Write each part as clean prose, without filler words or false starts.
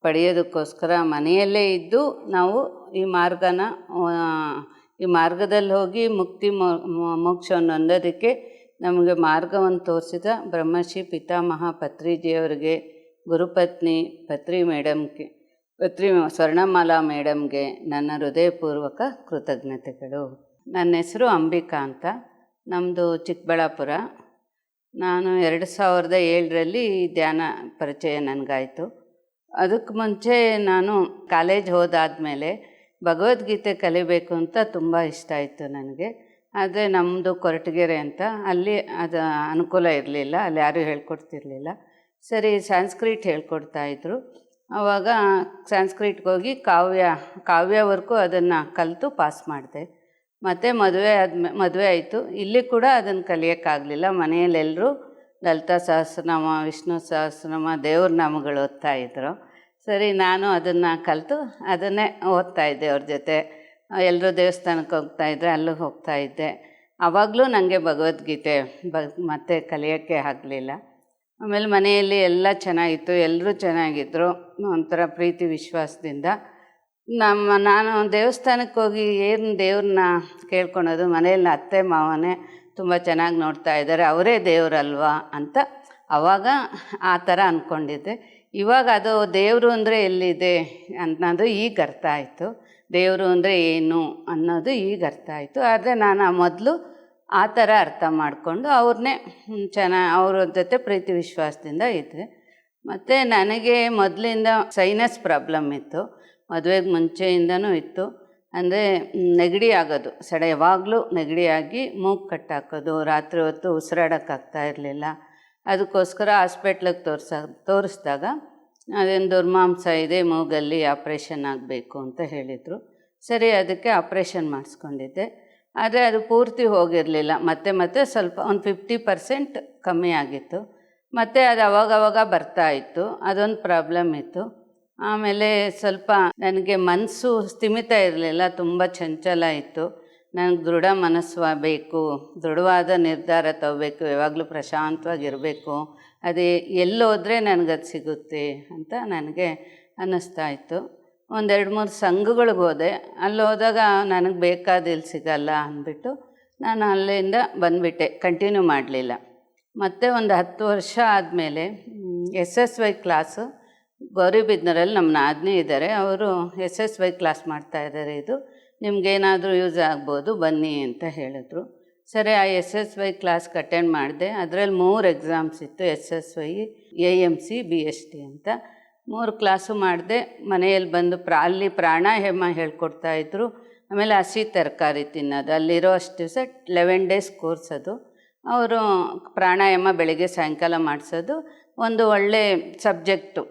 ಪಡೆಯೋದಕ್ಕೋಸ್ಕರ ಮನೆಯಲ್ಲೇ ಇದ್ದು ನಾವು ಈ ಮಾರ್ಗದಲ್ಲಿ ಹೋಗಿ ಮುಕ್ತಿ ಮೋಕ್ಷವನ್ನು ಹೊಂದೋದಕ್ಕೆ ನಮಗೆ ಮಾರ್ಗವನ್ನು ತೋರಿಸಿದ ಬ್ರಹ್ಮಶ್ರೀ ಪಿತಾಮಹ ಪತ್ರಿಜಿಯವರಿಗೆ, ಗುರುಪತ್ನಿ ಪತ್ರಿ ಸ್ವರ್ಣಮಾಲಾ ಮೇಡಮ್ಗೆ ನನ್ನ ಹೃದಯಪೂರ್ವಕ ಕೃತಜ್ಞತೆಗಳು. ನನ್ನ ಹೆಸರು ಅಂಬಿಕಾ ಅಂತ. ನಮ್ಮದು ಚಿಕ್ಕಬಳ್ಳಾಪುರ. ನಾನು 2007ರಲ್ಲಿ ಧ್ಯಾನ ಪರಿಚಯ ನನಗಾಯಿತು. ಅದಕ್ಕೆ ಮುಂಚೆ ನಾನು ಕಾಲೇಜ್ ಹೋದಾದಮೇಲೆ ಭಗವದ್ಗೀತೆ ಕಲಿಬೇಕು ಅಂತ ತುಂಬ ಇಷ್ಟ ಆಯಿತು ನನಗೆ. ಆದರೆ ನಮ್ಮದು ಕೊರಟಗೆರೆ ಅಂತ, ಅಲ್ಲಿ ಅದು ಅನುಕೂಲ ಇರಲಿಲ್ಲ, ಅಲ್ಲಿ ಯಾರೂ ಹೇಳ್ಕೊಡ್ತಿರ್ಲಿಲ್ಲ. ಸರಿ, ಸಂಸ್ಕೃತ ಹೇಳ್ಕೊಡ್ತಾಯಿದ್ರು. ಆವಾಗ ಸಂಸ್ಕೃತಕ್ಕೆ ಹೋಗಿ ಕಾವ್ಯವರೆಗೂ ಅದನ್ನು ಕಲಿತು ಪಾಸ್ ಮಾಡಿದೆ. ಮತ್ತು ಮದುವೆ ಆಯಿತು. ಇಲ್ಲಿ ಕೂಡ ಅದನ್ನು ಕಲಿಯೋಕ್ಕಾಗಲಿಲ್ಲ. ಮನೆಯಲ್ಲೆಲ್ಲರೂ ಲಲಿತಾ ಸಹಸ್ರನಾಮ, ವಿಷ್ಣು ಸಹಸ್ರನಾಮ, ದೇವ್ರ ನಾಮಗಳು ಓದ್ತಾಯಿದ್ರು. ಸರಿ, ನಾನು ಅದನ್ನು ಕಲಿತು ಅದನ್ನೇ ಓದ್ತಾಯಿದ್ದೆ ಅವ್ರ ಜೊತೆ. ಎಲ್ಲರೂ ದೇವಸ್ಥಾನಕ್ಕೆ ಹೋಗ್ತಾಯಿದ್ರೆ ಅಲ್ಲೂ ಹೋಗ್ತಾಯಿದ್ದೆ. ಆವಾಗಲೂ ನನಗೆ ಭಗವದ್ಗೀತೆ ಮತ್ತೆ ಕಲಿಯೋಕ್ಕೆ ಆಗಲಿಲ್ಲ. ಆಮೇಲೆ ಮನೆಯಲ್ಲಿ ಎಲ್ಲ ಚೆನ್ನಾಗಿತ್ತು, ಎಲ್ಲರೂ ಚೆನ್ನಾಗಿದ್ದರು. ಒಂಥರ ಪ್ರೀತಿ ವಿಶ್ವಾಸದಿಂದ ನಾನು ದೇವಸ್ಥಾನಕ್ಕೆ ಹೋಗಿ ಏನು ದೇವ್ರನ್ನ ಕೇಳ್ಕೊಳೋದು, ಮನೆಯಲ್ಲಿ ಅತ್ತೆ ಮಾವನೇ ತುಂಬ ಚೆನ್ನಾಗಿ ನೋಡ್ತಾ ಇದ್ದಾರೆ, ಅವರೇ ದೇವರಲ್ವಾ ಅಂತ ಆವಾಗ ಆ ಥರ ಅಂದ್ಕೊಂಡಿದ್ದೆ. ಇವಾಗ ಅದು ದೇವರು ಅಂದರೆ ಎಲ್ಲಿದೆ ಅನ್ನೋದು ಈಗ ಅರ್ಥ ಆಯಿತು. ದೇವರು ಅಂದರೆ ಏನು ಅನ್ನೋದು ಈಗ ಅರ್ಥ ಆಯಿತು. ಆದರೆ ನಾನು ಮೊದಲು ಆ ಥರ ಅರ್ಥ ಮಾಡಿಕೊಂಡು ಅವ್ರನ್ನೇ ಅವ್ರ ಜೊತೆ ಪ್ರೀತಿ ವಿಶ್ವಾಸದಿಂದ ಇದ್ದೆ. ಮತ್ತು ನನಗೆ ಮೊದಲಿಂದ ಸೈನಸ್ ಪ್ರಾಬ್ಲಮ್ ಇತ್ತು, ಮದುವೆಗೆ ಮುಂಚೆಯಿಂದನೂ ಇತ್ತು. ಅಂದರೆ ನೆಗಡಿ ಆಗೋದು, ಯಾವಾಗಲೂ ನೆಗಡಿಯಾಗಿ ಮೂಗು ಕಟ್ಟಾಕೋದು, ರಾತ್ರಿ ಹೊತ್ತು ಉಸಿರಾಡೋಕ್ಕಾಗ್ತಾ ಇರಲಿಲ್ಲ. ಅದಕ್ಕೋಸ್ಕರ ಹಾಸ್ಪಿಟ್ಲಿಗೆ ತೋರಿಸಿದಾಗ ಅದೇನು ದುರ್ಮಾಂಸ ಇದೆ, ಮೂಗಲ್ಲಿ ಆಪ್ರೇಷನ್ ಆಗಬೇಕು ಅಂತ ಹೇಳಿದರು. ಸರಿ, ಅದಕ್ಕೆ ಆಪ್ರೇಷನ್ ಮಾಡಿಸ್ಕೊಂಡಿದ್ದೆ. ಆದರೆ ಅದು ಪೂರ್ತಿ ಹೋಗಿರಲಿಲ್ಲ. ಮತ್ತೆ ಸ್ವಲ್ಪ ಒಂದು 50% ಕಮ್ಮಿ ಆಗಿತ್ತು. ಮತ್ತು ಅದು ಅವಾಗವಾಗ ಬರ್ತಾಯಿತ್ತು. ಅದೊಂದು ಪ್ರಾಬ್ಲಮ್ ಇತ್ತು. ಆಮೇಲೆ ಸ್ವಲ್ಪ ನನಗೆ ಮನಸ್ಸು ಸ್ಥಿಮಿತ ಇರಲಿಲ್ಲ, ತುಂಬ ಚಂಚಲ ಇತ್ತು. ನನಗೆ ದೃಢ ಮನಸ್ಸು ಬೇಕು, ದೃಢವಾದ ನಿರ್ಧಾರ ತಗೋಬೇಕು, ಯಾವಾಗಲೂ ಪ್ರಶಾಂತವಾಗಿರಬೇಕು, ಅದೇ ಎಲ್ಲೋದ್ರೆ ನನಗದು ಸಿಗುತ್ತೆ ಅಂತ ನನಗೆ ಅನ್ನಿಸ್ತಾ ಇತ್ತು. 1-2-3 ಸಂಘಗಳಿಗೆ ಹೋದೆ. ಅಲ್ಲಿ ಹೋದಾಗ ನನಗೆ ಬೇಕಾದಿಲ್ಲಿ ಸಿಗಲ್ಲ ಅಂದ್ಬಿಟ್ಟು ನಾನು ಅಲ್ಲಿಂದ ಬಂದುಬಿಟ್ಟೆ, ಕಂಟಿನ್ಯೂ ಮಾಡಲಿಲ್ಲ. ಮತ್ತು ಒಂದು 10 ವರ್ಷ ಆದಮೇಲೆ SSY ಕ್ಲಾಸು ಗೌರಿಬಿದನೂರಲ್ಲಿ ನಮ್ಮ ನಾದಿನಿ ಇದ್ದಾರೆ, ಅವರು SSY ಕ್ಲಾಸ್ ಮಾಡ್ತಾಯಿದ್ದಾರೆ, ಇದು ನಿಮಗೇನಾದರೂ ಯೂಸ್ ಆಗ್ಬೋದು ಬನ್ನಿ ಅಂತ ಹೇಳಿದ್ರು. ಸರಿ, ಆ SSY ಕ್ಲಾಸ್ಗೆ ಅಟೆಂಡ್ ಮಾಡಿದೆ. ಅದರಲ್ಲಿ 3 ಎಕ್ಸಾಮ್ಸ್ ಇತ್ತು, SSY, AMC, BST ಅಂತ 3 ಕ್ಲಾಸು ಮಾಡಿದೆ. ಮನೆಯಲ್ಲಿ ಬಂದು ಅಲ್ಲಿ ಪ್ರಾಣಾಯಾಮ ಹೇಳ್ಕೊಡ್ತಾಯಿದ್ರು. ಆಮೇಲೆ ಹಸಿ ತರಕಾರಿ ತಿನ್ನೋದು, ಅಲ್ಲಿರೋ ಅಷ್ಟು ದಿವಸ 11 ಡೇಸ್ ಕೋರ್ಸ್ ಅದು. ಅವರು ಪ್ರಾಣಾಯಾಮ ಬೆಳಗ್ಗೆ ಸಾಯಂಕಾಲ ಮಾಡಿಸೋದು, ಒಂದು ಒಳ್ಳೆ ಸಬ್ಜೆಕ್ಟು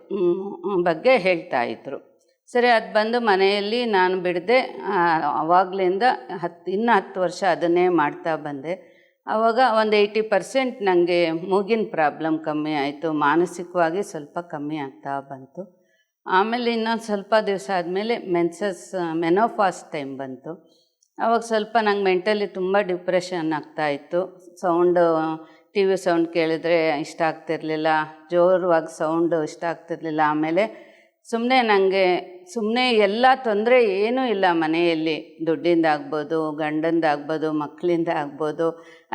ಬಗ್ಗೆ ಹೇಳ್ತಾಯಿದ್ರು. ಸರಿ, ಅದು ಬಂದು ಮನೆಯಲ್ಲಿ ನಾನು ಬಿಡದೆ ಆವಾಗಲಿಂದ 10 ವರ್ಷ ಅದನ್ನೇ ಮಾಡ್ತಾ ಬಂದೆ. ಆವಾಗ ಒಂದು 80% ನನಗೆ ಮೂಗಿನ ಪ್ರಾಬ್ಲಮ್ ಕಮ್ಮಿ ಆಯಿತು, ಮಾನಸಿಕವಾಗಿ ಸ್ವಲ್ಪ ಕಮ್ಮಿ ಆಗ್ತಾ ಬಂತು. ಆಮೇಲೆ ಇನ್ನೊಂದು ಸ್ವಲ್ಪ ದಿವಸ ಆದಮೇಲೆ ಮೆನೋಪಾಸ್ ಟೈಮ್ ಬಂತು. ಆವಾಗ ಸ್ವಲ್ಪ ನಂಗೆ ಮೆಂಟಲಿ ತುಂಬ ಡಿಪ್ರೆಷನ್ ಆಗ್ತಾಯಿತ್ತು. TV ಸೌಂಡ್ ಕೇಳಿದ್ರೆ ಇಷ್ಟ ಆಗ್ತಿರ್ಲಿಲ್ಲ, ಜೋರವಾಗಿ ಸೌಂಡು ಇಷ್ಟ ಆಗ್ತಿರ್ಲಿಲ್ಲ. ಆಮೇಲೆ ಸುಮ್ಮನೆ ಎಲ್ಲ ತೊಂದರೆ ಏನೂ ಇಲ್ಲ ಮನೆಯಲ್ಲಿ, ದುಡ್ಡಿಂದ ಆಗ್ಬೋದು, ಗಂಡಂದಾಗ್ಬೋದು, ಮಕ್ಕಳಿಂದ ಆಗ್ಬೋದು.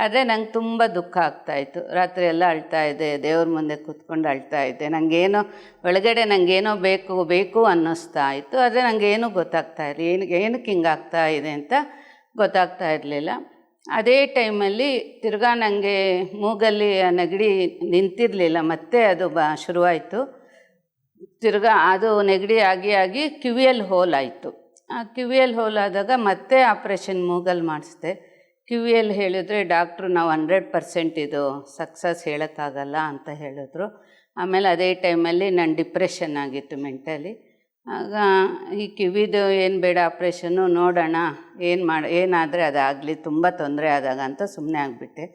ಆದರೆ ನಂಗೆ ತುಂಬ ದುಃಖ ಆಗ್ತಾಯಿತ್ತು. ರಾತ್ರಿ ಎಲ್ಲ ಅಳ್ತಾಯಿದ್ದೆ, ದೇವ್ರ ಮುಂದೆ ಕೂತ್ಕೊಂಡು ಅಳ್ತಾಯಿದ್ದೆ. ಒಳಗಡೆ ನನಗೇನೋ ಬೇಕು ಅನ್ನಿಸ್ತಾ ಇತ್ತು. ಆದರೆ ನನಗೇನೂ ಗೊತ್ತಾಗ್ತಾ ಇರಲಿಲ್ಲ, ಏನಕ್ಕೆ ಹಿಂಗಾಗ್ತಾ ಇದೆ ಅಂತ ಗೊತ್ತಾಗ್ತಾ ಇರಲಿಲ್ಲ. ಅದೇ ಟೈಮಲ್ಲಿ ತಿರ್ಗಾ ನನಗೆ ಮೂಗಲ್ಲಿ ನೆಗಡಿ ನಿಂತಿರಲಿಲ್ಲ, ಮತ್ತೆ ಅದು ಶುರುವಾಯಿತು. ತಿರ್ಗಾ ಅದು ನೆಗಡಿ ಆಗಿ ಕಿವಿಯಲ್ಲಿ ಹೋಲ್ ಆಯಿತು. ಆ ಕಿವಿಯಲ್ಲಿ ಹೋಲ್ ಆದಾಗ ಮತ್ತೆ ಆಪ್ರೇಷನ್ ಮೂಗಲ್ಲಿ ಮಾಡಿಸ್ದೆ. ಕಿವಿಯಲ್ಲಿ ಹೇಳಿದ್ರೆ ಡಾಕ್ಟ್ರು, ನಾವು 100% ಇದು ಸಕ್ಸಸ್ ಹೇಳೋಕ್ಕಾಗಲ್ಲ ಅಂತ ಹೇಳಿದ್ರು. ಆಮೇಲೆ ಅದೇ ಟೈಮಲ್ಲಿ ನಾನು ಡಿಪ್ರೆಷನ್ ಆಗಿತ್ತು ಮೆಂಟಲಿ. ಆಗ ಈ ಕಿವಿದು ಏನು ಬೇಡ, ಆಪ್ರೇಷನ್ನು ನೋಡೋಣ, ಏನಾದರೆ ಅದಾಗಲಿ, ತುಂಬ ತೊಂದರೆ ಆದಾಗ ಅಂತ ಸುಮ್ಮನೆ ಆಗಿಬಿಟ್ಟೆ.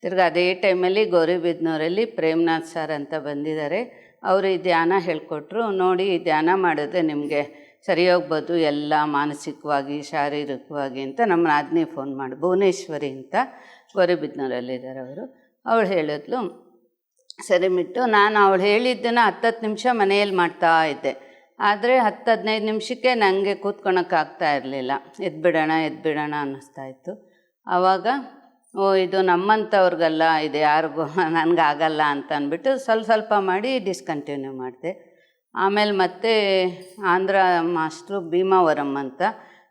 ತಿರ್ಗಿ ಅದೇ ಟೈಮಲ್ಲಿ ಗೌರಿಬಿದನೂರಲ್ಲಿ ಪ್ರೇಮ್ನಾಥ್ ಸರ್ ಅಂತ ಬಂದಿದ್ದಾರೆ, ಅವರು ಈ ಧ್ಯಾನ ಹೇಳ್ಕೊಟ್ರು. ನೋಡಿ, ಈ ಧ್ಯಾನ ಮಾಡಿದ್ರೆ ನಿಮಗೆ ಸರಿ ಹೋಗ್ಬೋದು ಎಲ್ಲ ಮಾನಸಿಕವಾಗಿ ಶಾರೀರಿಕವಾಗಿ ಅಂತ ನಮ್ಮ ನಾದಿನಿ ಫೋನ್ ಮಾಡಿ, ಭುವನೇಶ್ವರಿ ಅಂತ ಗೌರಿಬಿದನೂರಲ್ಲಿದ್ದಾರೆ ಅವರು. ಅವಳು ಹೇಳಿದ್ಲು. ಸರಿ ಬಿಟ್ಟು ನಾನು ಅವಳು ಹೇಳಿದ್ದನ್ನು 10 ನಿಮಿಷ ಮನೆಯಲ್ಲಿ ಮಾಡ್ತಾ ಇದ್ದೆ. ಆದರೆ 10-15 ನಿಮಿಷಕ್ಕೆ ನನಗೆ ಕೂತ್ಕೊಳಕ್ಕಾಗ್ತಾ ಇರಲಿಲ್ಲ. ಎದ್ಬಿಡೋಣ ಅನ್ನಿಸ್ತಾಯಿತ್ತು. ಆವಾಗ ಇದು ನಮ್ಮಂಥವ್ರಿಗಲ್ಲ, ಇದು ಯಾರಿಗೂ ನನಗಾಗಲ್ಲ ಅಂತ ಅಂದ್ಬಿಟ್ಟು ಸ್ವಲ್ಪ ಮಾಡಿ ಡಿಸ್ಕಂಟಿನ್ಯೂ ಮಾಡಿದೆ. ಆಮೇಲೆ ಮತ್ತೆ ಆಂಧ್ರ ಮಾಸ್ಟ್ರು ಭೀಮಾವರಂ ಅಂತ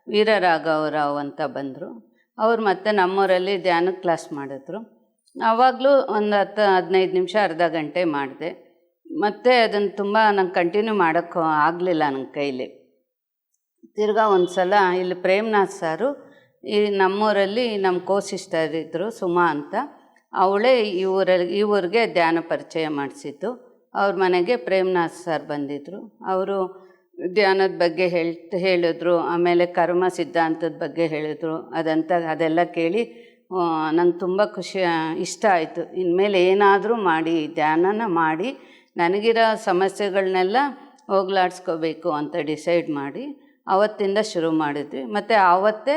ವೀರರಾಘವರಾವ್ ಅಂತ ಬಂದರು. ಅವ್ರು ಮತ್ತೆ ನಮ್ಮೂರಲ್ಲಿ ಧ್ಯಾನಕ್ಕೆ ಕ್ಲಾಸ್ ಮಾಡಿದ್ರು. ಆವಾಗಲೂ ಒಂದು 10-15 ನಿಮಿಷ ಅರ್ಧ ಗಂಟೆ ಮಾಡಿದೆ. ಮತ್ತು ಅದನ್ನು ತುಂಬ ನಂಗೆ ಕಂಟಿನ್ಯೂ ಮಾಡೋಕ್ಕೂ ಆಗಲಿಲ್ಲ ನನ್ನ ಕೈಲಿ. ತಿರ್ಗಾ ಒಂದು ಸಲ ಇಲ್ಲಿ ಪ್ರೇಮ್ನಾಥ್ ಸಾರು ಈ ನಮ್ಮೂರಲ್ಲಿ ನಮ್ಮ ಕೋ-ಸಿಸ್ಟರ್ ಇದ್ದರು, ಸುಮಾ ಅಂತ. ಅವಳೇ ಈ ಊರಿಗೆ ಧ್ಯಾನ ಪರಿಚಯ ಮಾಡಿಸಿದ್ದು. ಅವ್ರ ಮನೆಗೆ ಪ್ರೇಮ್ನಾಥ್ ಸರ್ ಬಂದಿದ್ದರು. ಅವರು ಧ್ಯಾನದ ಬಗ್ಗೆ ಹೇಳಿದ್ರು. ಆಮೇಲೆ ಕರ್ಮ ಸಿದ್ಧಾಂತದ ಬಗ್ಗೆ ಹೇಳಿದ್ರು. ಅದೆಲ್ಲ ಕೇಳಿ ನಂಗೆ ತುಂಬ ಇಷ್ಟ ಆಯಿತು. ಇನ್ಮೇಲೆ ಏನಾದರೂ ಮಾಡಿ ಧ್ಯಾನನ ಮಾಡಿ ನನಗಿರೋ ಸಮಸ್ಯೆಗಳನ್ನೆಲ್ಲ ಹೋಗ್ಲಾಡಿಸ್ಕೋಬೇಕು ಅಂತ ಡಿಸೈಡ್ ಮಾಡಿ ಆವತ್ತಿಂದ ಶುರು ಮಾಡಿದ್ವಿ. ಮತ್ತು ಆವತ್ತೇ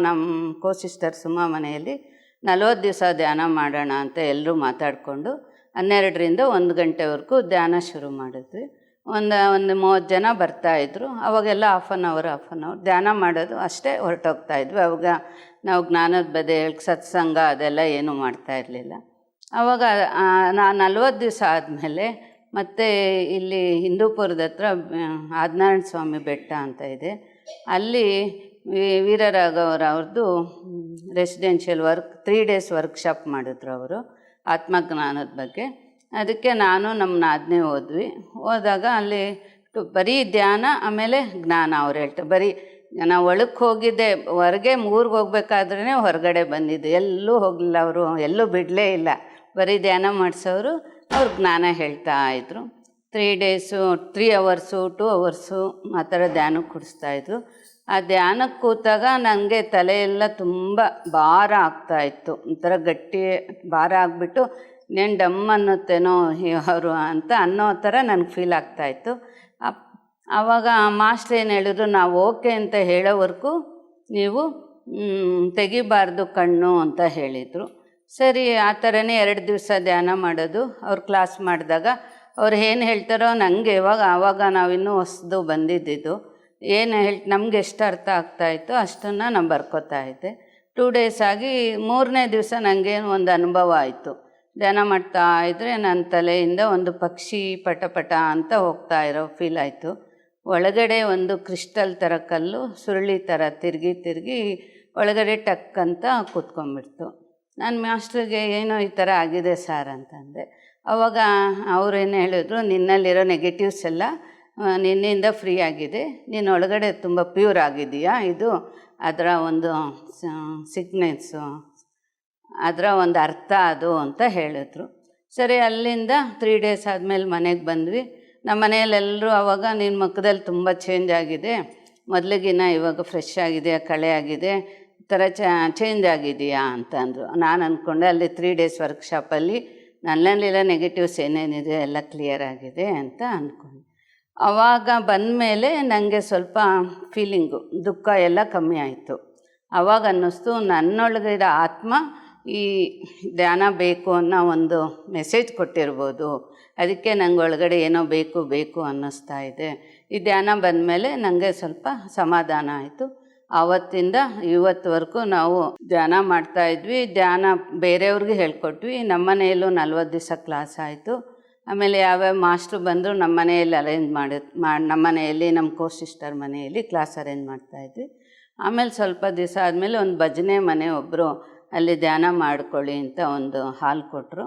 ನಮ್ಮ ಕೋ-ಸಿಸ್ಟರ್ ಸುಮಾ ಮನೆಯಲ್ಲಿ 40 ದಿವಸ ಧ್ಯಾನ ಮಾಡೋಣ ಅಂತ ಎಲ್ಲರೂ ಮಾತಾಡಿಕೊಂಡು 12ರಿಂದ 1 ಗಂಟೆವರೆಗೂ ಧ್ಯಾನ ಶುರು ಮಾಡಿದ್ವಿ. ಒಂದು 30 ಜನ ಬರ್ತಾಯಿದ್ರು. ಅವಾಗೆಲ್ಲ ಹಾಫ್ ಆನ್ ಅವರ್ ಧ್ಯಾನ ಮಾಡೋದು ಅಷ್ಟೇ ಹೊರಟೋಗ್ತಾಯಿದ್ವಿ. ಅವಾಗ ನಾವು ಜ್ಞಾನದ ಬದೆ ಸತ್ಸಂಗ ಅದೆಲ್ಲ ಏನೂ ಮಾಡ್ತಾಯಿರಲಿಲ್ಲ. ಆವಾಗ 40 ದಿವಸ ಆದಮೇಲೆ ಮತ್ತು ಇಲ್ಲಿ ಹಿಂದೂಪುರದ ಹತ್ರ ಆದಿನಾರಾಯಣ ಸ್ವಾಮಿ ಬೆಟ್ಟ ಅಂತ ಇದೆ. ಅಲ್ಲಿ ವೀರರಾಘವರವ್ರದ್ದು ರೆಸಿಡೆನ್ಷಿಯಲ್ 3 ಡೇಸ್ ವರ್ಕ್ಶಾಪ್ ಮಾಡಿದ್ರು ಅವರು ಆತ್ಮಜ್ಞಾನದ ಬಗ್ಗೆ. ಅದಕ್ಕೆ ನಾನು ನಮ್ಮ ನಾದಿನಿ ಹೋದಾಗ ಅಲ್ಲಿ ಬರೀ ಧ್ಯಾನ ಆಮೇಲೆ ಜ್ಞಾನ ಅವ್ರು ಹೇಳ್ತಾರೆ. ಬರೀ ನಾವು ಒಳಕ್ಕೆ ಹೋಗಿದ್ದೆ, ಹೊರಗೆ ಊರಿಗೆ ಹೋಗ್ಬೇಕಾದ್ರೇ ಹೊರಗಡೆ ಬಂದಿದ್ದು, ಎಲ್ಲೂ ಹೋಗಲಿಲ್ಲ ಅವರು, ಎಲ್ಲೂ ಬಿಡಲೇ ಇಲ್ಲ. ಬರೀ ಧ್ಯಾನ ಮಾಡಿಸೋರು, ಅವ್ರು ಜ್ಞಾನ ಹೇಳ್ತಾ ಇದ್ರು. 3 ಡೇಸು 3 ಅವರ್ಸು 2 ಅವರ್ಸು ಆ ಥರ ಧ್ಯಾನಕ್ಕೆ ಕೊಡಿಸ್ತಾಯಿದ್ರು. ಆ ಧ್ಯಾನಕ್ಕೆ ಕೂತಾಗ ನನಗೆ ತಲೆಯೆಲ್ಲ ತುಂಬ ಭಾರ ಆಗ್ತಾಯಿತ್ತು. ಒಂಥರ ಗಟ್ಟಿ ಭಾರ ಆಗಿಬಿಟ್ಟು ಇನ್ನೇನು ಡಮ್ ಅನ್ನುತ್ತೇನೋ ಅವರು ಅಂತ ಅನ್ನೋ ಥರ ನನಗೆ ಫೀಲ್ ಆಗ್ತಾಯಿತ್ತು. ಆವಾಗ ಮಾಸ್ಟ್ರ್ ಏನು ಹೇಳಿದ್ರು, ನಾವು ಓಕೆ ಅಂತ ಹೇಳೋವರೆಗೂ ನೀವು ತೆಗಿಬಾರ್ದು ಕಣ್ಣು ಅಂತ ಹೇಳಿದರು. ಸರಿ, ಆ ಥರನೇ 2 ದಿವಸ ಧ್ಯಾನ ಮಾಡೋದು. ಅವ್ರು ಕ್ಲಾಸ್ ಮಾಡಿದಾಗ ಅವ್ರು ಏನು ಹೇಳ್ತಾರೋ ನನಗೆ ಆವಾಗ ನಾವಿನ್ನೂ ಹೊಸದು ಬಂದಿದ್ದು ಏನು ನಮಗೆ ಎಷ್ಟು ಅರ್ಥ ಆಗ್ತಾಯಿತ್ತೋ ಅಷ್ಟನ್ನು ನಾನು ಬರ್ಕೋತಾ ಇದ್ದೆ. 2 ಡೇಸ್ ಆಗಿ 3ನೇ ದಿವಸ ನನಗೇನು ಒಂದು ಅನುಭವ ಆಯಿತು. ಧ್ಯಾನ ಮಾಡ್ತಾ ಇದ್ದರೆ ನನ್ನ ತಲೆಯಿಂದ ಒಂದು ಪಕ್ಷಿ ಪಟ ಅಂತ ಹೋಗ್ತಾ ಇರೋ ಫೀಲ್ ಆಯಿತು. ಒಳಗಡೆ ಒಂದು ಕ್ರಿಸ್ಟಲ್ ಥರ ಕಲ್ಲು ಸುರುಳಿ ಥರ ತಿರುಗಿ ಒಳಗಡೆ ಟಕ್ ಅಂತ ಕೂತ್ಕೊಂಡ್ಬಿಡ್ತು. ನಾನು ಮಾಸ್ಟ್ರಿಗೆ ಏನೋ ಈ ಥರ ಆಗಿದೆ ಸರ್ ಅಂತಂದೆ. ಆವಾಗ ಅವರೇನು ಹೇಳಿದ್ರು, ನಿನ್ನಲ್ಲಿರೋ ನೆಗೆಟಿವ್ಸ್ ಎಲ್ಲ ನಿನ್ನಿಂದ ಫ್ರೀ ಆಗಿದೆ, ನೀನು ಒಳಗಡೆ ತುಂಬ ಪ್ಯೂರ್ ಆಗಿದೆಯಾ, ಇದು ಅದರ ಒಂದು ಸಿಗ್ನೆಸ್ಸು, ಅದರ ಒಂದು ಅರ್ಥ ಅದು ಅಂತ ಹೇಳಿದ್ರು. ಸರಿ, ಅಲ್ಲಿಂದ 3 ಡೇಸ್ ಆದಮೇಲೆ ಮನೆಗೆ ಬಂದ್ವಿ. ನಮ್ಮ ಮನೆಯಲ್ಲೆಲ್ಲರೂ ಆವಾಗ ನಿನ್ನ ಮುಖದಲ್ಲಿ ತುಂಬ ಚೇಂಜ್ ಆಗಿದೆ, ಮೊದಲಿಗಿನ ಇವಾಗ ಫ್ರೆಶ್ ಆಗಿದೆ, ಕಳೆ ಆಗಿದೆ, ಈ ಥರ ಚೇಂಜ್ ಆಗಿದೆಯಾ ಅಂತ ಅಂದರು. ನಾನು ಅಂದ್ಕೊಂಡೆ ಅಲ್ಲಿ 3 ಡೇಸ್ ವರ್ಕ್ಶಾಪಲ್ಲಿ ನನ್ನಲ್ಲಿರೋ ನೆಗೆಟಿವ್ಸ್ ಏನೇನಿದೆ ಎಲ್ಲ ಕ್ಲಿಯರ್ ಆಗಿದೆ ಅಂತ ಅಂದ್ಕೊಂಡೆ. ಆವಾಗ ಬಂದಮೇಲೆ ನನಗೆ ಸ್ವಲ್ಪ ಫೀಲಿಂಗು ದುಃಖ ಎಲ್ಲ ಕಮ್ಮಿ ಆಯಿತು. ಆವಾಗ ಅನ್ನಿಸ್ತು ನನ್ನೊಳಗಿರೋ ಆತ್ಮ ಈ ಧ್ಯಾನ ಬೇಕು ಅನ್ನೋ ಒಂದು ಮೆಸೇಜ್ ಕೊಟ್ಟಿರ್ಬೋದು, ಅದಕ್ಕೆ ನಂಗೆ ಒಳಗಡೆ ಏನೋ ಬೇಕು ಅನ್ನಿಸ್ತಾ ಇದೆ. ಈ ಧ್ಯಾನ ಬಂದಮೇಲೆ ನನಗೆ ಸ್ವಲ್ಪ ಸಮಾಧಾನ ಆಯಿತು. ಆವತ್ತಿಂದ ಇವತ್ತುವರೆಗೂ ನಾವು ಧ್ಯಾನ ಮಾಡ್ತಾಯಿದ್ವಿ. ಧ್ಯಾನ ಬೇರೆಯವ್ರಿಗೆ ಹೇಳ್ಕೊಟ್ವಿ. ನಮ್ಮ ಮನೆಯಲ್ಲೂ 40 ದಿವಸ ಕ್ಲಾಸ್ ಆಯಿತು. ಆಮೇಲೆ ಯಾವ್ಯಾವ ಮಾಸ್ಟ್ರು ಬಂದರು ನಮ್ಮ ಮನೆಯಲ್ಲಿ ಅರೇಂಜ್ ನಮ್ಮ ಮನೆಯಲ್ಲಿ ನಮ್ಮ ಕೋ-ಸಿಸ್ಟರ್ ಮನೆಯಲ್ಲಿ ಕ್ಲಾಸ್ ಅರೇಂಜ್ ಮಾಡ್ತಾಯಿದ್ವಿ. ಆಮೇಲೆ ಸ್ವಲ್ಪ ದಿವಸ ಆದಮೇಲೆ ಒಂದು ಭಜನೆ ಮನೆ ಒಬ್ಬರು ಅಲ್ಲಿ ಧ್ಯಾನ ಮಾಡ್ಕೊಳ್ಳಿ ಅಂತ ಒಂದು ಹಾಲ್ ಕೊಟ್ಟರು.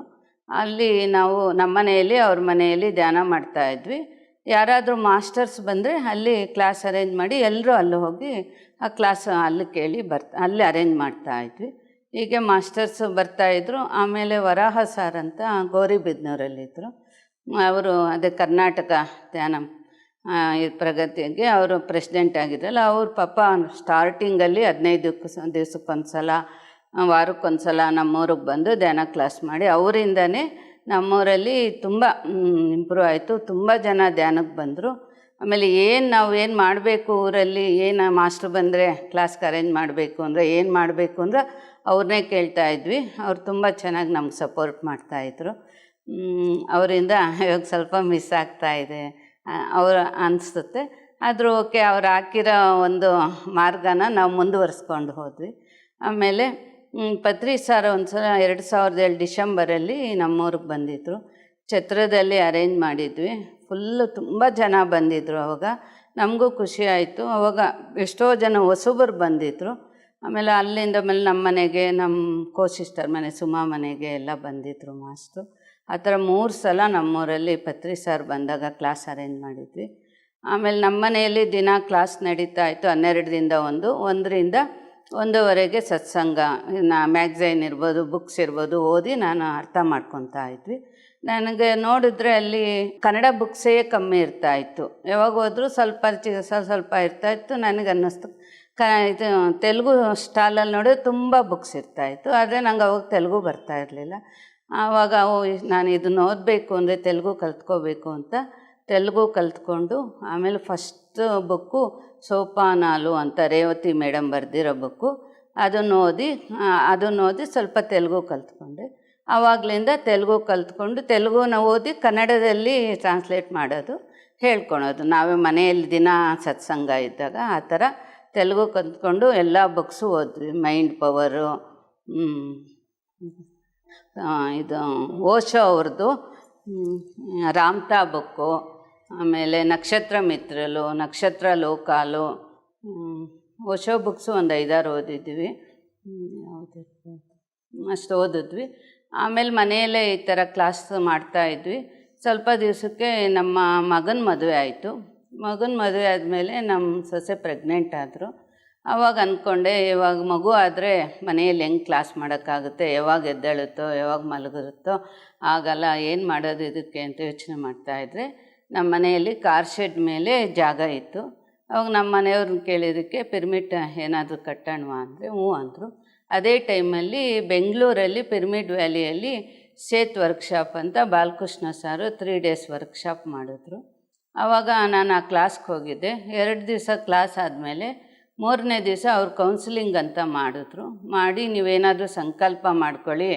ಅಲ್ಲಿ ನಾವು ನಮ್ಮ ಮನೆಯಲ್ಲಿ ಅವ್ರ ಮನೆಯಲ್ಲಿ ಧ್ಯಾನ ಮಾಡ್ತಾಯಿದ್ವಿ. ಯಾರಾದರೂ ಮಾಸ್ಟರ್ಸ್ ಬಂದರೆ ಅಲ್ಲಿ ಕ್ಲಾಸ್ ಅರೇಂಜ್ ಮಾಡಿ ಎಲ್ಲರೂ ಅಲ್ಲಿ ಹೋಗಿ ಆ ಕ್ಲಾಸ್ ಅಲ್ಲಿ ಕೇಳಿ ಅಲ್ಲಿ ಅರೇಂಜ್ ಮಾಡ್ತಾಯಿದ್ವಿ. ಹೀಗೆ ಮಾಸ್ಟರ್ಸ್ ಬರ್ತಾಯಿದ್ರು. ಆಮೇಲೆ ವರಾಹ ಸಾರ್ ಅಂತ ಗೌರಿಬಿದನೂರಲ್ಲಿದ್ದರು. ಅವರು ಅದೇ ಕರ್ನಾಟಕ ಧ್ಯಾನ ಪ್ರಗತಿಗೆ ಅವರು ಪ್ರೆಸಿಡೆಂಟ್ ಆಗಿದ್ರಲ್ಲ, ಅವ್ರ ಪಾಪ ಸ್ಟಾರ್ಟಿಂಗಲ್ಲಿ 15 ದಿವಸಕ್ಕೊಂದು ಸಲ ವಾರಕ್ಕೊಂದು ಸಲ ನಮ್ಮೂರಿಗೆ ಬಂದು ಧ್ಯಾನ ಕ್ಲಾಸ್ ಮಾಡಿ ಅವರಿಂದನೇ ನಮ್ಮೂರಲ್ಲಿ ತುಂಬ ಇಂಪ್ರೂವ್ ಆಯಿತು. ತುಂಬ ಜನ ಧ್ಯಾನಕ್ಕೆ ಬಂದರು. ಆಮೇಲೆ ನಾವು ಏನು ಮಾಡಬೇಕು ಊರಲ್ಲಿ, ಏನು ಮಾಸ್ಟ್ರು ಬಂದರೆ ಕ್ಲಾಸ್ಗೆ ಅರೇಂಜ್ ಮಾಡಬೇಕು ಅಂದರೆ ಏನು ಮಾಡಬೇಕು ಅಂದರೆ ಅವ್ರನ್ನೇ ಕೇಳ್ತಾ ಇದ್ವಿ. ಅವ್ರು ತುಂಬ ಚೆನ್ನಾಗಿ ನಮ್ಗೆ ಸಪೋರ್ಟ್ ಮಾಡ್ತಾಯಿದ್ರು. ಅವರಿಂದ ಇವಾಗ ಸ್ವಲ್ಪ ಮಿಸ್ ಆಗ್ತಾಯಿದೆ ಅವ್ರು ಅನಿಸುತ್ತೆ. ಆದರೂ ಓಕೆ, ಅವ್ರು ಹಾಕಿರೋ ಒಂದು ಮಾರ್ಗನ ನಾವು ಮುಂದುವರಿಸ್ಕೊಂಡು ಹೋದ್ವಿ. ಆಮೇಲೆ ಪತ್ರಿ ಸರ್ ಒಂದು ಸಲ 2007 ಡಿಸೆಂಬರಲ್ಲಿ ನಮ್ಮೂರಿಗೆ ಬಂದಿದ್ದರು. ಛತ್ರದಲ್ಲಿ ಅರೇಂಜ್ ಮಾಡಿದ್ವಿ. ಫುಲ್ಲು ತುಂಬ ಜನ ಬಂದಿದ್ದರು. ಅವಾಗ ನಮಗೂ ಖುಷಿ ಆಯಿತು. ಅವಾಗ ಎಷ್ಟೋ ಜನ ಹೊಸಬರು ಬಂದಿದ್ದರು. ಆಮೇಲೆ ಅಲ್ಲಿಂದ ಮೇಲೆ ನಮ್ಮ ಮನೆಗೆ, ನಮ್ಮ ಕೋ-ಸಿಸ್ಟರ್ ಮನೆ ಸುಮಾ ಮನೆಗೆ ಎಲ್ಲ ಬಂದಿದ್ದರು ಮಾಸ್ಟ್ರು. ಆ ಥರ 3 ಸಲ ನಮ್ಮೂರಲ್ಲಿ ಪತ್ರಿ ಸರ್ ಬಂದಾಗ ಕ್ಲಾಸ್ ಅರೇಂಜ್ ಮಾಡಿದ್ವಿ. ಆಮೇಲೆ ನಮ್ಮ ಮನೆಯಲ್ಲಿ ದಿನ ಕ್ಲಾಸ್ ನಡೀತಾ ಇತ್ತು. 12ರಿಂದ 1ರಿಂದ 1ವರೆಗೆ ಸತ್ಸಂಗ, ಮ್ಯಾಗ್ಝೈನ್ ಇರ್ಬೋದು, ಬುಕ್ಸ್ ಇರ್ಬೋದು ಓದಿ ನಾನು ಅರ್ಥ ಮಾಡ್ಕೊತಾ ಇದ್ವಿ. ನನಗೆ ನೋಡಿದ್ರೆ ಅಲ್ಲಿ ಕನ್ನಡ ಬುಕ್ಸೇ ಕಮ್ಮಿ ಇರ್ತಾಯಿತ್ತು. ಯಾವಾಗ ಹೋದರೂ ಸ್ವಲ್ಪ ಇರ್ತಾಯಿತ್ತು. ನನಗೆ ಅನ್ನಿಸ್ತು ಇದು ತೆಲುಗು ಸ್ಟಾಲಲ್ಲಿ ನೋಡಿದ್ರೆ ತುಂಬ ಬುಕ್ಸ್ ಇರ್ತಾಯಿತ್ತು. ಆದರೆ ನಂಗೆ ಅವಾಗ ತೆಲುಗು ಬರ್ತಾಯಿರಲಿಲ್ಲ. ಆವಾಗ ನಾನು ಇದನ್ನು ಓದಬೇಕು ಅಂದರೆ ತೆಲುಗು ಕಲ್ತ್ಕೋಬೇಕು ಅಂತ ತೆಲುಗು ಕಲ್ತ್ಕೊಂಡು, ಆಮೇಲೆ ಫಸ್ಟ್ ಬುಕ್ಕು ಸೋಪಾನಾಲು ಅಂತ ರೇವತಿ ಮೇಡಮ್ ಬರೆದಿರೋ ಬುಕ್ಕು, ಅದನ್ನು ಓದಿ ಸ್ವಲ್ಪ ತೆಲುಗು ಕಲ್ತ್ಕೊಂಡೆ. ಆವಾಗಲಿಂದ ತೆಲುಗು ಕಲ್ತ್ಕೊಂಡು ತೆಲುಗುನ ಓದಿ ಕನ್ನಡದಲ್ಲಿ ಟ್ರಾನ್ಸ್ಲೇಟ್ ಮಾಡೋದು, ಹೇಳ್ಕೊಳೋದು. ನಾವೇ ಮನೆಯಲ್ಲಿ ದಿನ ಸತ್ಸಂಗ ಇದ್ದಾಗ ಆ ಥರ ತೆಲುಗು ಕಲ್ತ್ಕೊಂಡು ಎಲ್ಲ ಬುಕ್ಸು ಓದ್ವಿ. ಮೈಂಡ್ ಪವರು, ಇದು ಓಶೋ ಅವ್ರದ್ದು ರಾಮ್ತಾ ಬುಕ್ಕು, ಆಮೇಲೆ ನಕ್ಷತ್ರ ಮಿತ್ರಲು, ನಕ್ಷತ್ರ ಲೋಕಾಲು, ಓಶೋ ಬುಕ್ಸು ಒಂದು 5-6 ಓದಿದ್ವಿ. ಅಷ್ಟು ಓದಿದ್ವಿ. ಆಮೇಲೆ ಮನೆಯಲ್ಲೇ ಈ ಥರ ಕ್ಲಾಸ್ ಮಾಡ್ತಾಯಿದ್ವಿ. ಸ್ವಲ್ಪ ದಿವಸಕ್ಕೆ ನಮ್ಮ ಮಗನ ಮದುವೆ ಆಯಿತು. ಮಗನ ಮದುವೆ ಆದಮೇಲೆ ನಮ್ಮ ಸೊಸೆ ಪ್ರೆಗ್ನೆಂಟ್ ಆದರು. ಆವಾಗ ಅಂದ್ಕೊಂಡೆ, ಇವಾಗ ಮಗು ಆದರೆ ಮನೆಯಲ್ಲಿ ಹೆಂಗೆ ಕ್ಲಾಸ್ ಮಾಡೋಕ್ಕಾಗುತ್ತೆ, ಯಾವಾಗ ಎದ್ದೇಳುತ್ತೋ ಯಾವಾಗ ಮಲಗಿರುತ್ತೋ ಆಗಲ್ಲ, ಏನು ಮಾಡೋದು ಇದಕ್ಕೆ ಅಂತ ಯೋಚನೆ ಮಾಡ್ತಾಯಿದ್ರೆ ನಮ್ಮ ಮನೆಯಲ್ಲಿ ಕಾರ್ ಶೆಡ್ ಮೇಲೆ ಜಾಗ ಇತ್ತು. ಅವಾಗ ನಮ್ಮ ಮನೆಯವ್ರನ್ನ ಕೇಳಿದ್ದಕ್ಕೆ ಪಿರಮಿಡ್ ಏನಾದರೂ ಕಟ್ಟೋಣವಾ ಅಂದರೆ ಹ್ಞೂ ಅಂದರು. ಅದೇ ಟೈಮಲ್ಲಿ ಬೆಂಗಳೂರಲ್ಲಿ ಪಿರಮಿಡ್ ವ್ಯಾಲಿಯಲ್ಲಿ ಸೇತ್ ವರ್ಕ್ಶಾಪ್ ಅಂತ ಬಾಲಕೃಷ್ಣ ಸಾರು 3 ಡೇಸ್ ವರ್ಕ್ಶಾಪ್ ಮಾಡಿದ್ರು. ಆವಾಗ ನಾನು ಆ ಕ್ಲಾಸ್ಗೆ ಹೋಗಿದ್ದೆ. 2 ದಿವಸ ಕ್ಲಾಸ್ ಆದಮೇಲೆ 3ನೇ ದಿವಸ ಅವ್ರು ಕೌನ್ಸಿಲಿಂಗ್ ಅಂತ ಮಾಡಿ ನೀವೇನಾದರೂ ಸಂಕಲ್ಪ ಮಾಡ್ಕೊಳ್ಳಿ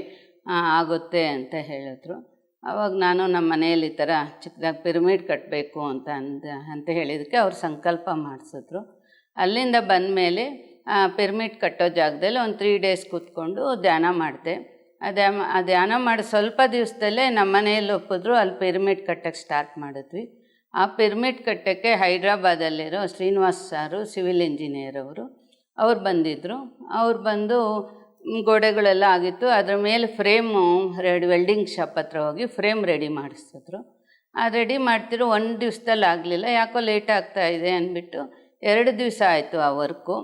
ಆಗುತ್ತೆ ಅಂತ ಹೇಳಿದ್ರು. ಆವಾಗ ನಾನು ನಮ್ಮ ಮನೆಯಲ್ಲಿ ಈ ಥರ ಚಿಕ್ಕದಾಗಿ ಪಿರಮಿಡ್ ಕಟ್ಟಬೇಕು ಅಂತ ಹೇಳಿದ್ದಕ್ಕೆ ಅವ್ರು ಸಂಕಲ್ಪ ಮಾಡಿಸಿದ್ರು. ಅಲ್ಲಿಂದ ಬಂದಮೇಲೆ ಪಿರಮಿಡ್ ಕಟ್ಟೋ ಜಾಗದಲ್ಲಿ ಒಂದು 3 ಡೇಸ್ ಕೂತ್ಕೊಂಡು ಧ್ಯಾನ ಮಾಡಿದೆ. ಆ ಧ್ಯಾನ ಮಾಡಿ ಸ್ವಲ್ಪ ದಿವಸದಲ್ಲೇ ನಮ್ಮ ಮನೆಯಲ್ಲಿ ಒಪ್ಪಿದ್ರು. ಅಲ್ಲಿ ಪಿರಮಿಡ್ ಕಟ್ಟೋಕ್ಕೆ ಸ್ಟಾರ್ಟ್ ಮಾಡಿದ್ವಿ. ಆ ಪಿರಮಿಡ್ ಕಟ್ಟೋಕ್ಕೆ ಹೈದ್ರಾಬಾದಲ್ಲಿರೋ ಶ್ರೀನಿವಾಸ್ ಸಾರು ಸಿವಿಲ್ ಇಂಜಿನಿಯರ್ ಅವ್ರು ಬಂದಿದ್ದರು. ಅವ್ರು ಬಂದು ಗೋಡೆಗಳೆಲ್ಲ ಆಗಿತ್ತು, ಅದರ ಮೇಲೆ ಫ್ರೇಮು ವೆಲ್ಡಿಂಗ್ ಶಾಪ್ ಹತ್ರ ಹೋಗಿ ಫ್ರೇಮ್ ರೆಡಿ ಮಾಡಿಸಿದ್ರು. ರೆಡಿ ಮಾಡ್ತಿರೋ 1 ದಿವಸದಲ್ಲಿ ಆಗಲಿಲ್ಲ, ಯಾಕೋ ಲೇಟ್ ಆಗ್ತಾಯಿದೆ ಅಂದ್ಬಿಟ್ಟು 2 ದಿವಸ ಆಯಿತು ಆ ವರ್ಕು.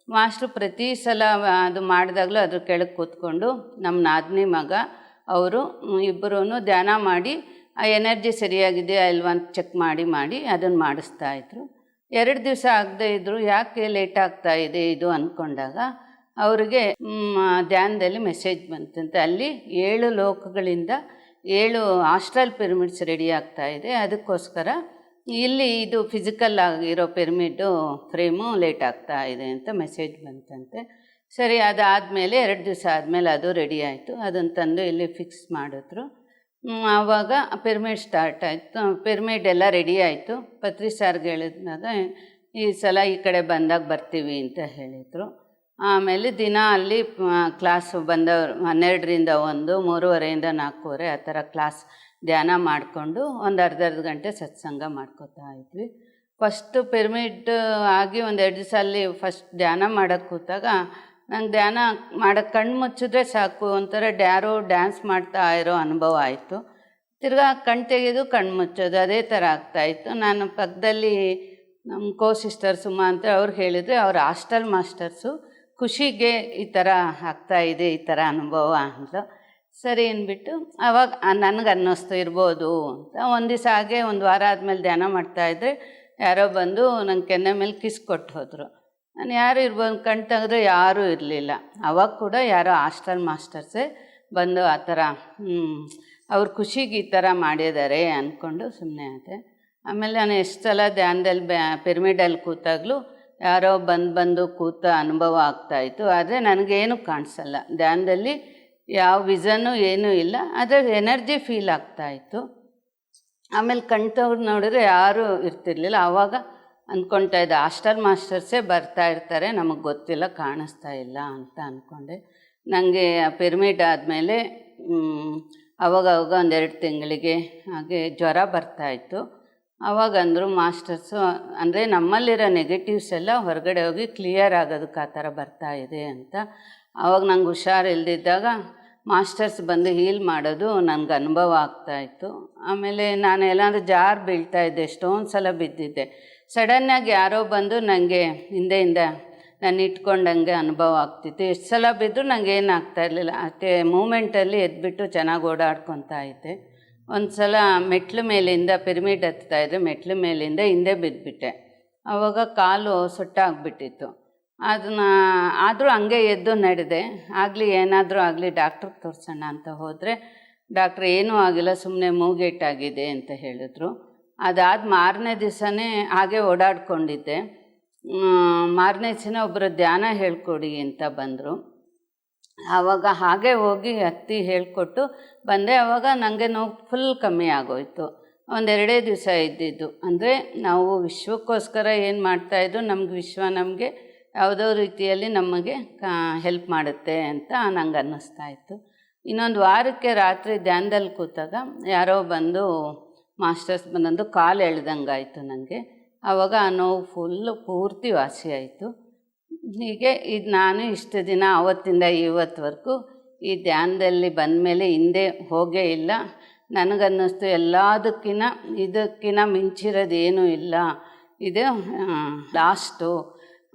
ಮಾಸ್ಟ್ರು ಪ್ರತಿ ಸಲ ಅದು ಮಾಡಿದಾಗಲೂ ಅದ್ರ ಕೆಳಗೆ ಕೂತ್ಕೊಂಡು ನಮ್ಮ ನಾದಿನಿ ಮಗ ಅವರು ಇಬ್ಬರೂ ಧ್ಯಾನ ಮಾಡಿ ಆ ಎನರ್ಜಿ ಸರಿಯಾಗಿದೆಯಾ ಇಲ್ವಾ ಅಂತ ಚೆಕ್ ಮಾಡಿ ಅದನ್ನು ಮಾಡಿಸ್ತಾಯಿದ್ರು. 2 ದಿವಸ ಆಗದೇ ಇದ್ದರು. ಯಾಕೆ ಲೇಟ್ ಆಗ್ತಾಯಿದೆ ಇದು ಅಂದ್ಕೊಂಡಾಗ ಅವರಿಗೆ ಧ್ಯಾನದಲ್ಲಿ ಮೆಸೇಜ್ ಬಂತಂತೆ. ಅಲ್ಲಿ 7 ಲೋಕಗಳಿಂದ 7 ಆಸ್ಟ್ರಲ್ ಪಿರಮಿಡ್ಸ್ ರೆಡಿ ಆಗ್ತಾಯಿದೆ, ಅದಕ್ಕೋಸ್ಕರ ಇಲ್ಲಿ ಇದು ಫಿಸಿಕಲ್ ಆಗಿರೋ ಪಿರಮಿಡ್ಡು ಫ್ರೇಮು ಲೇಟ್ ಆಗ್ತಾಯಿದೆ ಅಂತ ಮೆಸೇಜ್ ಬಂತಂತೆ. ಸರಿ, ಅದಾದಮೇಲೆ 2 ದಿವಸ ಆದಮೇಲೆ ಅದು ರೆಡಿ ಆಯಿತು. ಅದನ್ನು ತಂದು ಇಲ್ಲಿ ಫಿಕ್ಸ್ ಮಾಡಿದ್ರು. ಆವಾಗ ಪಿರಮಿಡ್ ಸ್ಟಾರ್ಟ್ ಆಯಿತು. ಪಿರಮಿಡ್ ಎಲ್ಲ ರೆಡಿ ಆಯಿತು. ಪತ್ರಿ ಸಾರ್ಗೆ ಹೇಳಿದಾಗ ಈ ಸಲ ಈ ಕಡೆ ಬಂದಾಗ ಬರ್ತೀವಿ ಅಂತ ಹೇಳಿದರು. ಆಮೇಲೆ ದಿನ ಅಲ್ಲಿ ಕ್ಲಾಸು ಬಂದವರು 12ರಿಂದ 1, 3:30ಯಿಂದ 4:30 ಆ ಥರ ಕ್ಲಾಸ್ ಧ್ಯಾನ ಮಾಡಿಕೊಂಡು ಒಂದು ಅರ್ಧ ಗಂಟೆ ಸತ್ಸಂಗ ಮಾಡ್ಕೋತಾ ಇದ್ವಿ. ಫಸ್ಟು ಪಿರಮಿಡ್ ಆಗಿ 1-2 ದಿವಸ ಅಲ್ಲಿ ಫಸ್ಟ್ ಧ್ಯಾನ ಮಾಡೋಕ್ಕೆ ಕೂತಾಗ ನಂಗೆ ಧ್ಯಾನ ಮಾಡೋಕ್ಕೆ ಕಣ್ಣು ಮುಚ್ಚಿದ್ರೆ ಸಾಕು, ಒಂಥರ ಯಾರೋ ಡ್ಯಾನ್ಸ್ ಮಾಡ್ತಾ ಇರೋ ಅನುಭವ ಆಯಿತು. ತಿರ್ಗಾ ಕಣ್ಣು ತೆಗೆದು ಕಣ್ಣು ಮುಚ್ಚೋದು, ಅದೇ ಥರ ಆಗ್ತಾಯಿತ್ತು. ನಾನು ಪಕ್ಕದಲ್ಲಿ ನಮ್ಮ ಕೋ-ಸಿಸ್ಟರ್ ಸುಮಾ ಅಂತ ಅವ್ರು ಹೇಳಿದರೆ, ಅವ್ರು ಹಾಸ್ಟೆಲ್ ಮಾಸ್ಟರ್ಸು, ಖುಷಿಗೆ ಈ ಥರ ಆಗ್ತಾಯಿದೆ ಈ ಥರ ಅನುಭವ ಅಂದರು. ಸರಿ ಅಂದ್ಬಿಟ್ಟು ಆವಾಗ ನನಗೆ ಅನ್ನಿಸ್ತು ಇರ್ಬೋದು ಅಂತ. ಒಂದು ದಿವಸ ಹಾಗೆ 1 ವಾರ ಆದಮೇಲೆ ಧ್ಯಾನ ಮಾಡ್ತಾಯಿದ್ರೆ ಯಾರೋ ಬಂದು ನಂಗೆ ಕೆನ್ನೆ ಮೇಲೆ ಕಿಸ್ ಕೊಟ್ಟು ಹೋದರು. ನಾನು ಯಾರು ಇರ್ಬೋದು ಕಣ್ಣು ತೆಗೆದ್ರೆ ಯಾರೂ ಇರಲಿಲ್ಲ. ಅವಾಗ ಕೂಡ ಯಾರೋ ಹಾಸ್ಟೆಲ್ ಮಾಸ್ಟರ್ಸೇ ಬಂದು ಆ ಥರ ಅವ್ರ ಖುಷಿಗೆ ಈ ಥರ ಮಾಡಿದ್ದಾರೆ ಅಂದ್ಕೊಂಡು ಸುಮ್ಮನೆ ಆದೆ. ಆಮೇಲೆ ನಾನು ಎಷ್ಟು ಸಲ ಧ್ಯಾನದಲ್ಲಿ ಪಿರಮಿಡಲ್ಲಿ ಕೂತಾಗಲೂ ಯಾರೋ ಬಂದು ಕೂತ ಅನುಭವ ಆಗ್ತಾಯಿತ್ತು. ಆದರೆ ನನಗೇನು ಕಾಣಿಸಲ್ಲ ಧ್ಯಾನದಲ್ಲಿ, ಯಾವ ವಿಷನ್ನು ಏನೂ ಇಲ್ಲ, ಆದರೆ ಎನರ್ಜಿ ಫೀಲ್ ಆಗ್ತಾಯಿತ್ತು. ಆಮೇಲೆ ಕಣ್ತವ್ರು ನೋಡಿದ್ರೆ ಯಾರೂ ಇರ್ತಿರ್ಲಿಲ್ಲ. ಆವಾಗ ಅಂದ್ಕೊಳ್ತಾ ಇದ್ದೆ ಹಾಸ್ಟೆಲ್ ಮಾಸ್ಟರ್ಸೇ ಬರ್ತಾ ಇರ್ತಾರೆ, ನಮಗೆ ಗೊತ್ತಿಲ್ಲ, ಕಾಣಿಸ್ತಾ ಇಲ್ಲ ಅಂತ ಅಂದ್ಕೊಂಡೆ. ನನಗೆ ಪಿರಮಿಡ್ ಆದಮೇಲೆ ಅವಾಗವಾಗ 1-2 ತಿಂಗಳಿಗೆ ಹಾಗೆ ಜ್ವರ ಬರ್ತಾಯಿತ್ತು. ಆವಾಗ ಅಂದರು ಮಾಸ್ಟರ್ಸು, ಅಂದರೆ ನಮ್ಮಲ್ಲಿರೋ ನೆಗೆಟಿವ್ಸ್ ಎಲ್ಲ ಹೊರಗಡೆ ಹೋಗಿ ಕ್ಲಿಯರ್ ಆಗೋದಕ್ಕೆ ಆ ಥರ ಬರ್ತಾಯಿದೆ ಅಂತ. ಆವಾಗ ನಂಗೆ ಹುಷಾರಿಲ್ದಿದ್ದಾಗ ಮಾಸ್ಟರ್ಸ್ ಬಂದು ಹೀಲ್ ಮಾಡೋದು ನನಗೆ ಅನುಭವ ಆಗ್ತಾಯಿತ್ತು. ಆಮೇಲೆ ನಾನು ಎಲ್ಲಾದರೂ ಜಾರು ಬೀಳ್ತಾಯಿದ್ದೆ, ಎಷ್ಟೊಂದು ಸಲ ಬಿದ್ದಿದ್ದೆ. ಸಡನ್ನಾಗಿ ಯಾರೋ ಬಂದು ನನಗೆ ಹಿಂದೆಯಿಂದ ನಾನು ಇಟ್ಕೊಂಡಂಗೆ ಅನುಭವ ಆಗ್ತಿತ್ತು. ಎಷ್ಟು ಸಲ ಬಿದ್ದರೂ ನನಗೆ ಏನು ಆಗ್ತಾಯಿರಲಿಲ್ಲ. ಅಷ್ಟೇ ಮೂಮೆಂಟಲ್ಲಿ ಎದ್ಬಿಟ್ಟು ಚೆನ್ನಾಗಿ ಓಡಾಡ್ಕೊತಾ ಇದ್ದೆ. ಒಂದು ಸಲ ಮೆಟ್ಲು ಮೇಲಿಂದ ಪಿರಮಿಡ್ ಹತ್ತಾಯಿದ್ರೆ ಮೆಟ್ಲು ಮೇಲಿಂದ ಹಿಂದೆ ಬಿದ್ದುಬಿಟ್ಟೆ. ಆವಾಗ ಕಾಲು ಸುಟ್ಟಾಗ್ಬಿಟ್ಟಿತ್ತು. ಆದರೂ ಹಂಗೆ ಎದ್ದು ನಡೆದೆ. ಆಗಲಿ ಏನಾದರೂ ಆಗಲಿ ಡಾಕ್ಟ್ರಿಗೆ ತೋರಿಸೋಣ ಅಂತ ಹೋದರೆ ಡಾಕ್ಟ್ರ್ ಏನೂ ಆಗಿಲ್ಲ, ಸುಮ್ಮನೆ ಮೂಗೇಟಾಗಿದೆ ಅಂತ ಹೇಳಿದ್ರು. ಅದಾದ ಮಾರನೇ ದಿವಸನೇ ಹಾಗೆ ಓಡಾಡ್ಕೊಂಡಿದ್ದೆ. ಮಾರನೇ ದಿವಸನೇ ಒಬ್ಬರು ಧ್ಯಾನ ಹೇಳ್ಕೊಡಿ ಅಂತ ಬಂದರು. ಆವಾಗ ಹಾಗೆ ಹೋಗಿ ಹತ್ತಿ ಹೇಳಿಕೊಟ್ಟು ಬಂದೆ. ಆವಾಗ ನನಗೆ ನೋವು ಫುಲ್ ಕಮ್ಮಿ ಆಗೋಯಿತು. 1-2 ದಿವಸ ಇದ್ದಿದ್ದು. ಅಂದರೆ ನಾವು ವಿಶ್ವಕ್ಕೋಸ್ಕರ ಏನು ಮಾಡ್ತಾಯಿದ್ರು, ನಮ್ಗೆ ವಿಶ್ವ ನಮಗೆ ಯಾವುದೋ ರೀತಿಯಲ್ಲಿ ನಮಗೆ ಹೆಲ್ಪ್ ಮಾಡುತ್ತೆ ಅಂತ ನಂಗೆ ಅನ್ನಿಸ್ತಾ ಇತ್ತು. ಇನ್ನೊಂದು ವಾರಕ್ಕೆ ರಾತ್ರಿ ಧ್ಯಾನದಲ್ಲಿ ಕೂತಾಗ ಯಾರೋ ಬಂದು ಮಾಸ್ಟರ್ಸ್ ಬಂದಂದು ಕಾಲು ಎಳ್ದಂಗಾಯಿತು ನನಗೆ. ಆವಾಗ ಆ ನೋವು ಫುಲ್ಲು ಪೂರ್ತಿ ವಾಸಿ ಆಯಿತು. ಹೀಗೆ ಇದು ನಾನು ಇಷ್ಟು ದಿನ ಆವತ್ತಿಂದ ಇವತ್ತುವರೆಗೂ ಈ ಧ್ಯಾನದಲ್ಲಿ ಬಂದಮೇಲೆ ಹಿಂದೆ ಹೋಗೇ ಇಲ್ಲ. ನನಗನ್ನಿಸ್ತು ಇದಕ್ಕಿಂತ ಮಿಂಚಿರೋದೇನೂ ಇಲ್ಲ, ಇದು ಲಾಸ್ಟು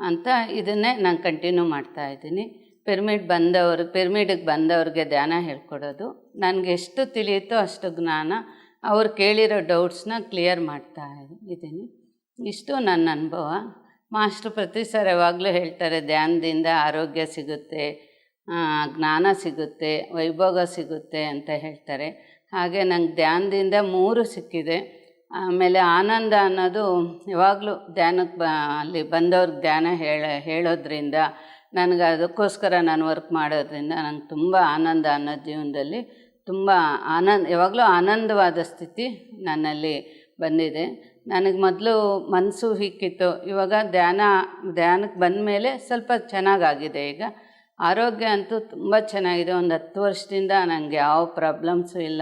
ಅಂತ. ಇದನ್ನೇ ನಾನು ಕಂಟಿನ್ಯೂ ಮಾಡ್ತಾಯಿದ್ದೀನಿ. ಪಿರಮಿಡಿಗೆ ಬಂದವ್ರಿಗೆ ಧ್ಯಾನ ಹೇಳ್ಕೊಡೋದು, ನನಗೆ ಎಷ್ಟು ತಿಳಿಯುತ್ತೋ ಅಷ್ಟು ಜ್ಞಾನ, ಅವ್ರು ಕೇಳಿರೋ ಡೌಟ್ಸ್ನ ಕ್ಲಿಯರ್ ಮಾಡ್ತಾ ಇದ್ದೀನಿ. ಇಷ್ಟು ನನ್ನ ಅನುಭವ. ಮಾಸ್ಟ್ರು ಪ್ರತಿ ಸಲ ಯಾವಾಗಲೂ ಹೇಳ್ತಾರೆ, ಧ್ಯಾನದಿಂದ ಆರೋಗ್ಯ ಸಿಗುತ್ತೆ, ಜ್ಞಾನ ಸಿಗುತ್ತೆ, ವೈಭೋಗ ಸಿಗುತ್ತೆ ಅಂತ ಹೇಳ್ತಾರೆ. ಹಾಗೆ ನಂಗೆ ಧ್ಯಾನದಿಂದ 3 ಸಿಕ್ಕಿದೆ. ಆಮೇಲೆ ಆನಂದ ಅನ್ನೋದು ಯಾವಾಗಲೂ ಧ್ಯಾನಕ್ಕೆ ಅಲ್ಲಿ ಬಂದವ್ರಿಗೆ ಧ್ಯಾನ ಹೇಳೋದ್ರಿಂದ ನನಗೆ ಅದಕ್ಕೋಸ್ಕರ ನಾನು ವರ್ಕ್ ಮಾಡೋದ್ರಿಂದ ನಂಗೆ ತುಂಬ ಆನಂದ ಅನ್ನೋದು ಜೀವನದಲ್ಲಿ ತುಂಬ ಯಾವಾಗಲೂ ಆನಂದವಾದ ಸ್ಥಿತಿ ನನ್ನಲ್ಲಿ ಬಂದಿದೆ. ನನಗೆ ಮೊದಲು ಮನಸ್ಸು ಹಿಕ್ಕಿತ್ತು, ಇವಾಗ ಧ್ಯಾನಕ್ಕೆ ಬಂದ ಮೇಲೆ ಸ್ವಲ್ಪ ಚೆನ್ನಾಗಾಗಿದೆ. ಈಗ ಆರೋಗ್ಯ ಅಂತೂ ತುಂಬ ಚೆನ್ನಾಗಿದೆ. ಒಂದು 10 ವರ್ಷದಿಂದ ನನಗೆ ಯಾವ ಪ್ರಾಬ್ಲಮ್ಸು ಇಲ್ಲ,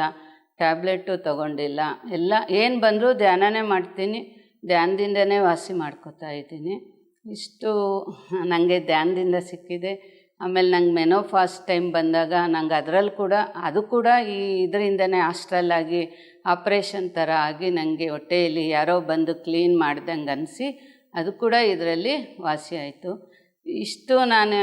ಟ್ಯಾಬ್ಲೆಟು ತೊಗೊಂಡಿಲ್ಲ. ಎಲ್ಲ ಏನು ಬಂದರೂ ಧ್ಯಾನನೇ ಮಾಡ್ತೀನಿ, ಧ್ಯಾನದಿಂದನೇ ವಾಸಿ ಮಾಡ್ಕೋತಾ ಇದ್ದೀನಿ. ಇಷ್ಟು ನನಗೆ ಧ್ಯಾನದಿಂದ ಸಿಕ್ಕಿದೆ. ಆಮೇಲೆ ನಂಗೆ ಮೆನೋಫಾಸ್ ಟೈಮ್ ಬಂದಾಗ ನಂಗೆ ಅದು ಕೂಡ ಈ ಇದರಿಂದನೇ ಹಾಸ್ಟೆಲಾಗಿ ಆಪ್ರೇಷನ್ ಥರ ಆಗಿ ನನಗೆ ಹೊಟ್ಟೆಯಲ್ಲಿ ಯಾರೋ ಬಂದು ಕ್ಲೀನ್ ಮಾಡ್ದಂಗೆ ಅನಿಸಿ ಅದು ಕೂಡ ಇದರಲ್ಲಿ ವಾಸಿ ಆಯಿತು. ಇಷ್ಟು ನಾನು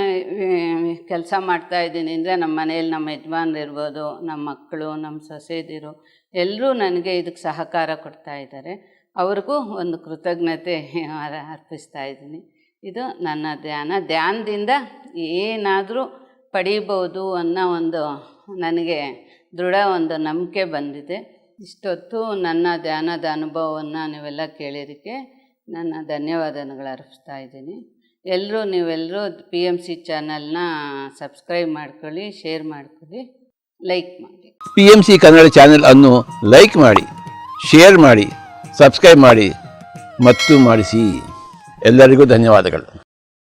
ಕೆಲಸ ಮಾಡ್ತಾಯಿದ್ದೀನಿ ಅಂದರೆ ನಮ್ಮ ಮನೇಲಿ ನಮ್ಮ ಯಜಮಾನ್ರು ಇರ್ಬೋದು, ನಮ್ಮ ಮಕ್ಕಳು, ನಮ್ಮ ಸೊಸೆದಿರು ಎಲ್ಲರೂ ನನಗೆ ಇದಕ್ಕೆ ಸಹಕಾರ ಕೊಡ್ತಾ ಇದ್ದಾರೆ. ಅವ್ರಿಗೂ ಒಂದು ಕೃತಜ್ಞತೆ ಅರ್ಪಿಸ್ತಾ ಇದ್ದೀನಿ. ಇದು ನನ್ನ ಧ್ಯಾನದಿಂದ ಏನಾದರೂ ಪಡೀಬೋದು ಅನ್ನೋ ಒಂದು ನನಗೆ ದೃಢ ಒಂದು ನಂಬಿಕೆ ಬಂದಿದೆ. ಇಷ್ಟೊತ್ತು ನನ್ನ ಧ್ಯಾನದ ಅನುಭವವನ್ನು ನೀವೆಲ್ಲ ಕೇಳಿದ್ದಕ್ಕೆ ನನ್ನ ಧನ್ಯವಾದಗಳು ಅರ್ಪಿಸ್ತಾ ಇದ್ದೀನಿ. ನೀವೆಲ್ಲರೂ PMC ಚಾನಲ್ನ ಸಬ್ಸ್ಕ್ರೈಬ್ ಮಾಡ್ಕೊಳ್ಳಿ, ಶೇರ್ ಮಾಡ್ಕೊಳ್ಳಿ, ಲೈಕ್ ಮಾಡಿ. PMC ಕನ್ನಡ ಚಾನೆಲ್ ಅನ್ನು ಲೈಕ್ ಮಾಡಿ, ಶೇರ್ ಮಾಡಿ, ಸಬ್ಸ್ಕ್ರೈಬ್ ಮಾಡಿ ಮತ್ತು ಮಾಡಿಸಿ. ಎಲ್ಲರಿಗೂ ಧನ್ಯವಾದಗಳು.